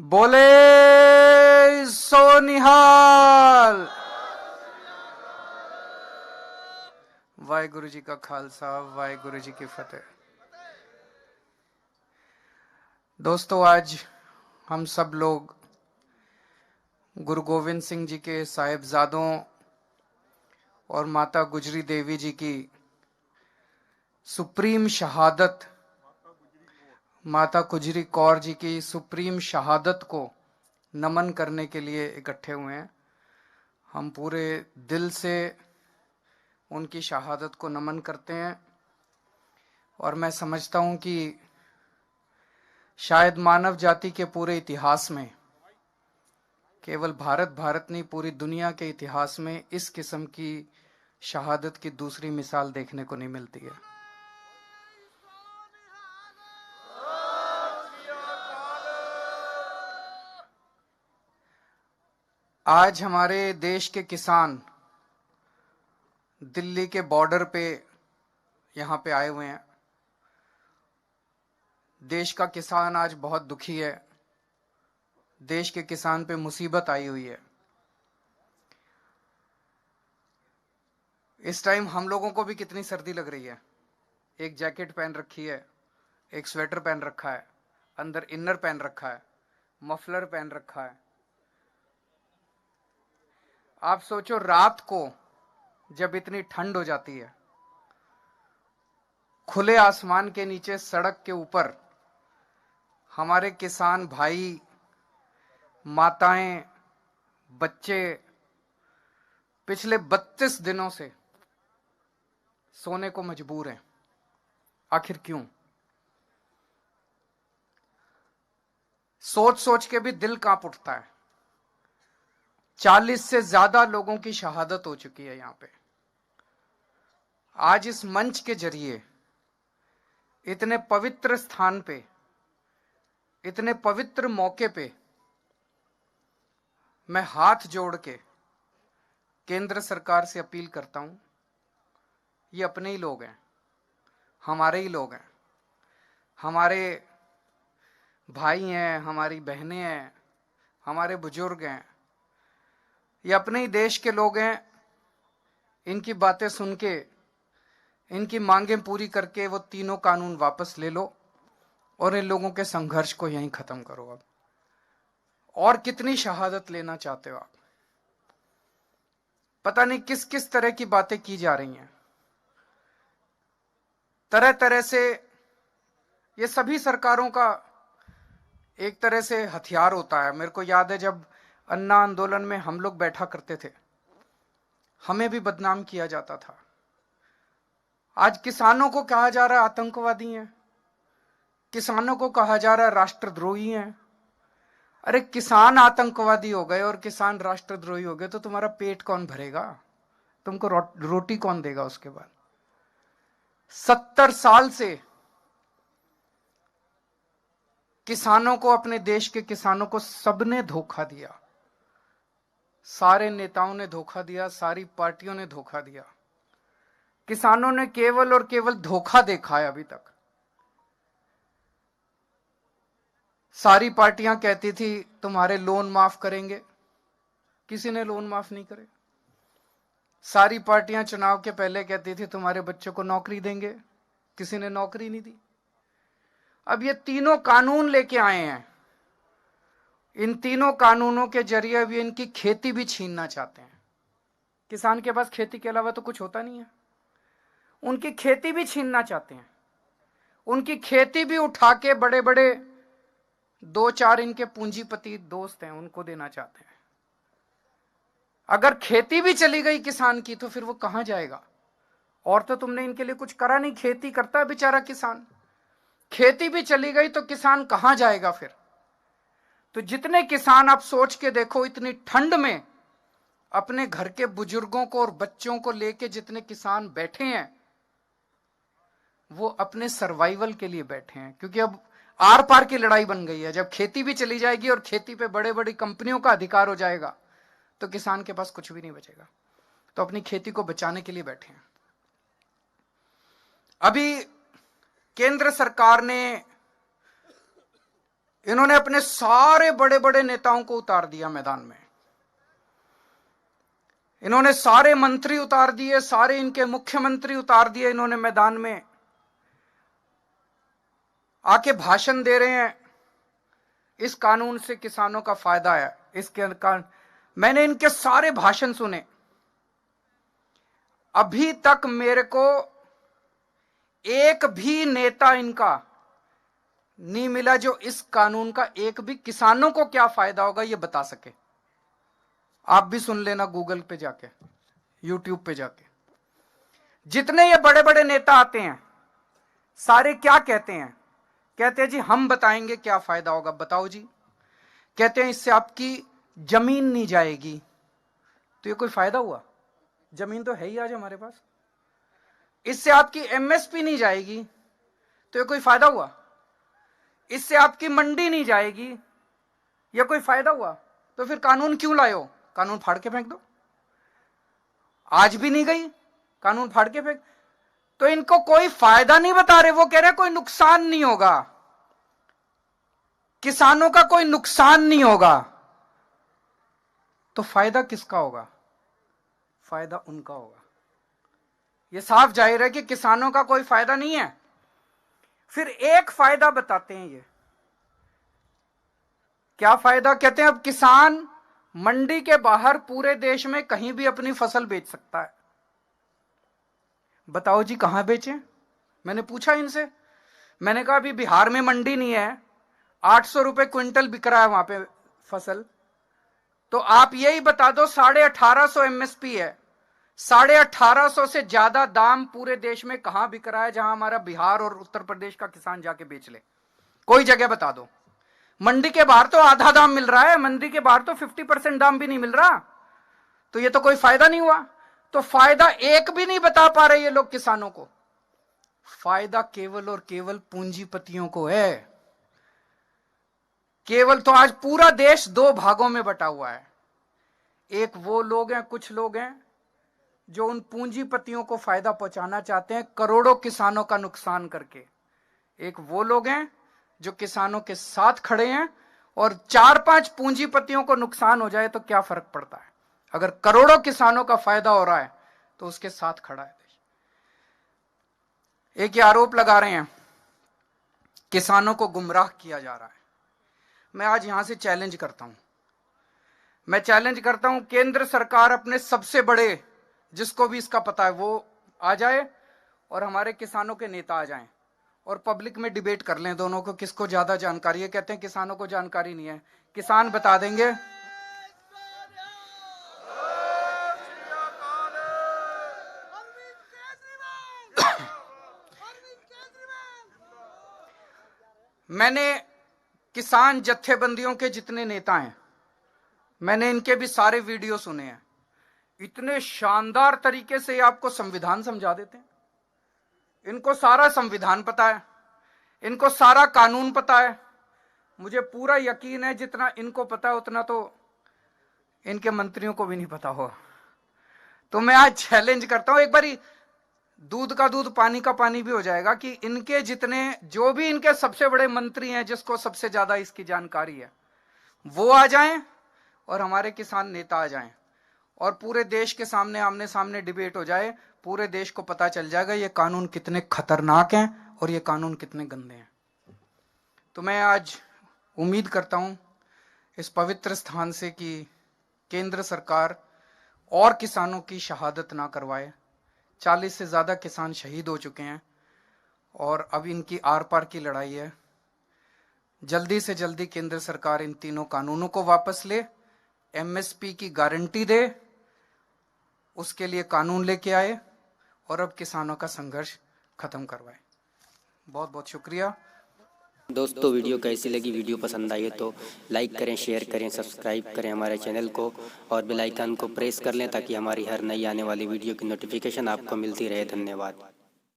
बोले सो निहाल। वाहिगुरु जी का खालसा, वाहिगुरु जी की फतेह। दोस्तों, आज हम सब लोग गुरु गोविंद सिंह जी के साहिबजादों और माता गुजरी देवी जी की सुप्रीम शहादत, माता गुजरी कौर जी की सुप्रीम शहादत को नमन करने के लिए इकट्ठे हुए हैं। हम पूरे दिल से उनकी शहादत को नमन करते हैं और मैं समझता हूं कि शायद मानव जाति के पूरे इतिहास में, केवल भारत नहीं पूरी दुनिया के इतिहास में इस किस्म की शहादत की दूसरी मिसाल देखने को नहीं मिलती है। आज हमारे देश के किसान दिल्ली के बॉर्डर पे यहां पे आए हुए हैं। देश का किसान आज बहुत दुखी है। देश के किसान पे मुसीबत आई हुई है। इस टाइम हम लोगों को भी कितनी सर्दी लग रही है। एक जैकेट पहन रखी है, एक स्वेटर पहन रखा है, अंदर इनर पहन रखा है, मफलर पहन रखा है। आप सोचो, रात को जब इतनी ठंड हो जाती है, खुले आसमान के नीचे सड़क के ऊपर हमारे किसान भाई, माताएं, बच्चे पिछले 32 दिनों से सोने को मजबूर हैं। आखिर क्यों? सोच सोच के भी दिल कांप उठता है। 40 से ज्यादा लोगों की शहादत हो चुकी है यहां पे। आज इस मंच के जरिए, इतने पवित्र स्थान पे, इतने पवित्र मौके पे मैं हाथ जोड़ के केंद्र सरकार से अपील करता हूं। ये अपने ही लोग हैं, हमारे ही लोग हैं, हमारे भाई हैं, हमारी बहनें हैं, हमारे बुजुर्ग हैं। ये अपने ही देश के लोग हैं। इनकी बातें सुन के, इनकी मांगें पूरी करके वो तीनों कानून वापस ले लो और इन लोगों के संघर्ष को यहीं खत्म करो। अब और कितनी शहादत लेना चाहते हो आप? पता नहीं किस किस तरह की बातें की जा रही हैं। तरह तरह से ये सभी सरकारों का एक तरह से हथियार होता है। मेरे को याद है जब अन्ना आंदोलन में हम लोग बैठा करते थे, हमें भी बदनाम किया जाता था। आज किसानों को कहा जा रहा है आतंकवादी हैं, किसानों को कहा जा रहा है राष्ट्रद्रोही हैं। अरे किसान आतंकवादी हो गए और किसान राष्ट्रद्रोही हो गए तो तुम्हारा पेट कौन भरेगा? तुमको रोटी कौन देगा उसके बाद? 70 साल से किसानों को, अपने देश के किसानों को सबने धोखा दिया। सारे नेताओं ने धोखा दिया, सारी पार्टियों ने धोखा दिया। किसानों ने केवल और केवल धोखा देखा है अभी तक। सारी पार्टियां कहती थी तुम्हारे लोन माफ करेंगे, किसी ने लोन माफ नहीं करे। सारी पार्टियां चुनाव के पहले कहती थी तुम्हारे बच्चों को नौकरी देंगे, किसी ने नौकरी नहीं दी। अब ये तीनों कानून लेके आए हैं। इन तीनों कानूनों के जरिए भी इनकी खेती भी छीनना चाहते हैं। किसान के पास खेती के अलावा तो कुछ होता नहीं है। उनकी खेती भी छीनना चाहते हैं। उनकी खेती भी उठा के बड़े बड़े 2-4 इनके पूंजीपति दोस्त हैं उनको देना चाहते हैं। अगर खेती भी चली गई किसान की तो फिर वो कहां जाएगा? और तो तुमने इनके लिए कुछ करा नहीं। खेती करता है बेचारा किसान। खेती भी चली गई तो किसान कहां जाएगा फिर? तो जितने किसान, आप सोच के देखो, इतनी ठंड में अपने घर के बुजुर्गों को और बच्चों को लेके जितने किसान बैठे हैं, वो अपने सर्वाइवल के लिए बैठे हैं। क्योंकि अब आर पार की लड़ाई बन गई है। जब खेती भी चली जाएगी और खेती पे बड़े बड़ी कंपनियों का अधिकार हो जाएगा तो किसान के पास कुछ भी नहीं बचेगा। तो अपनी खेती को बचाने के लिए बैठे हैं। अभी केंद्र सरकार ने इन्होंने अपने सारे बड़े बड़े नेताओं को उतार दिया मैदान में। इन्होंने सारे मंत्री उतार दिए, सारे इनके मुख्यमंत्री उतार दिए इन्होंने मैदान में। आके भाषण दे रहे हैं, इस कानून से किसानों का फायदा है, इसके कारण मैंने इनके सारे भाषण सुने। अभी तक मेरे को एक भी नेता इनका नहीं मिला जो इस कानून का एक भी किसानों को क्या फायदा होगा ये बता सके। आप भी सुन लेना गूगल पे जाके, यूट्यूब पे जाके। जितने ये बड़े बड़े नेता आते हैं सारे क्या कहते हैं? कहते हैं जी हम बताएंगे क्या फायदा होगा। बताओ जी। कहते हैं इससे आपकी जमीन नहीं जाएगी। तो ये कोई फायदा हुआ? जमीन तो है ही आज हमारे पास। इससे आपकी एमएसपी नहीं जाएगी। तो ये कोई फायदा हुआ? इससे आपकी मंडी नहीं जाएगी। ये कोई फायदा हुआ? तो फिर कानून क्यों लाए हो? कानून फाड़ के फेंक दो। आज भी नहीं गई, कानून फाड़ के फेंक। तो इनको कोई फायदा नहीं बता रहे, वो कह रहे कोई नुकसान नहीं होगा, किसानों का कोई नुकसान नहीं होगा। तो फायदा किसका होगा? फायदा उनका होगा। यह साफ जाहिर है कि किसानों का कोई फायदा नहीं है। फिर एक फायदा बताते हैं ये। क्या फायदा? कहते हैं अब किसान मंडी के बाहर पूरे देश में कहीं भी अपनी फसल बेच सकता है। बताओ जी कहां बेचें? मैंने पूछा इनसे, मैंने कहा अभी बिहार में मंडी नहीं है, 800 रुपए क्विंटल बिक रहा है वहां पे फसल। तो आप यही बता दो, 1850 एमएसपी है, 1850 से ज्यादा दाम पूरे देश में कहां बिक रहा है जहां हमारा बिहार और उत्तर प्रदेश का किसान जाके बेच ले? कोई जगह बता दो। मंडी के बाहर तो आधा दाम मिल रहा है, मंडी के बाहर तो 50% दाम भी नहीं मिल रहा। तो ये तो कोई फायदा नहीं हुआ। तो फायदा एक भी नहीं बता पा रहे ये लोग किसानों को। फायदा केवल और केवल पूंजीपतियों को है। केवल तो आज पूरा देश दो भागों में बटा हुआ है। एक वो लोग हैं, कुछ लोग हैं जो उन पूंजीपतियों को फायदा पहुंचाना चाहते हैं करोड़ों किसानों का नुकसान करके। एक वो लोग हैं जो किसानों के साथ खड़े हैं, और 4-5 पूंजीपतियों को नुकसान हो जाए तो क्या फर्क पड़ता है? अगर करोड़ों किसानों का फायदा हो रहा है तो उसके साथ खड़ा है देश। एक ही आरोप लगा रहे हैं किसानों को गुमराह किया जा रहा है। मैं आज यहां से चैलेंज करता हूं, मैं चैलेंज करता हूं केंद्र सरकार अपने सबसे बड़े, जिसको भी इसका पता है वो आ जाए, और हमारे किसानों के नेता आ जाएं और पब्लिक में डिबेट कर लें दोनों को, किसको ज्यादा जानकारी है। कहते हैं किसानों को जानकारी नहीं है, किसान बता देंगे। मैंने किसान जत्थेबंदियों के जितने नेता हैं, मैंने इनके भी सारे वीडियो सुने हैं। इतने शानदार तरीके से ये आपको संविधान समझा देते हैं। इनको सारा संविधान पता है, इनको सारा कानून पता है। मुझे पूरा यकीन है जितना इनको पता है उतना तो इनके मंत्रियों को भी नहीं पता होगा। तो मैं आज चैलेंज करता हूं, एक बारी दूध का दूध पानी का पानी भी हो जाएगा कि इनके जितने, जो भी इनके सबसे बड़े मंत्री हैं जिसको सबसे ज्यादा इसकी जानकारी है, वो आ जाएं और हमारे किसान नेता आ जाएं और पूरे देश के सामने आमने सामने डिबेट हो जाए। पूरे देश को पता चल जाएगा ये कानून कितने खतरनाक हैं और ये कानून कितने गंदे हैं। तो मैं आज उम्मीद करता हूं इस पवित्र स्थान से कि केंद्र सरकार और किसानों की शहादत ना करवाए। 40 से ज्यादा किसान शहीद हो चुके हैं और अब इनकी आर पार की लड़ाई है। जल्दी से जल्दी केंद्र सरकार इन तीनों कानूनों को वापस ले, एमएसपी की गारंटी दे, उसके लिए कानून लेके आए और अब किसानों का संघर्ष खत्म करवाए। बहुत बहुत शुक्रिया दोस्तों। वीडियो कैसी लगी? वीडियो पसंद आई है तो लाइक करें, शेयर करें, सब्सक्राइब करें हमारे चैनल को और बेल आइकन को प्रेस कर लें ताकि हमारी हर नई आने वाली वीडियो की नोटिफिकेशन आपको मिलती रहे। धन्यवाद।